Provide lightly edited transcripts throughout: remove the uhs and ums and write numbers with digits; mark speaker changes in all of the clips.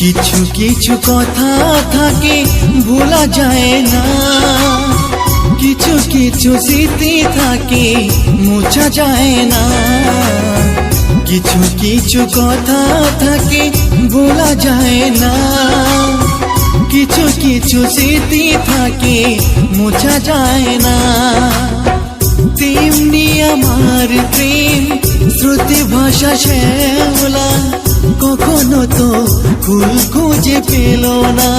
Speaker 1: কিছু কিছু কথা থাকে ভোলা যায় না, কিছু কিছু স্মৃতি থাকে মোছা যায় না। কিছু কিছু কথা থাকে ভোলা যায় না, কিছু কিছু স্মৃতি থাকে মোছা যায় না। তেমনি আমার প্রেম শ্রুতি ভাষা শ্যাওলা কখনো তো ফুল খুঁজে পেল না।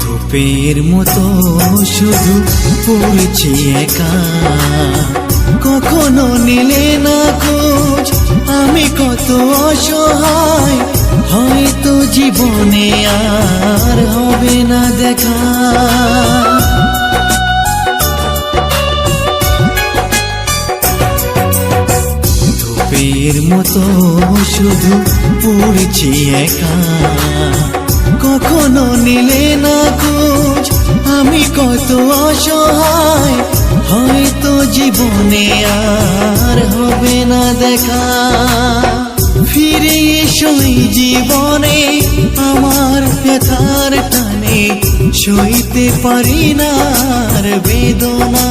Speaker 1: ধূপের মতো শুধু পড়েছি একা, কখনো নিলে না খোঁজ আমি কত অসহায়, হয়তো জীবনে আর হবে না দেখা। ধূপের মতো শুধু পড়েছি একা, কখনো নিলে না খোঁজ আমি কত অসহায়, হয়তো জীবনে আর হবে না দেখা। ফিরে এসো এই জীবনে আমার ব্যথার টানে, সইতে পারি না আর বেদনা।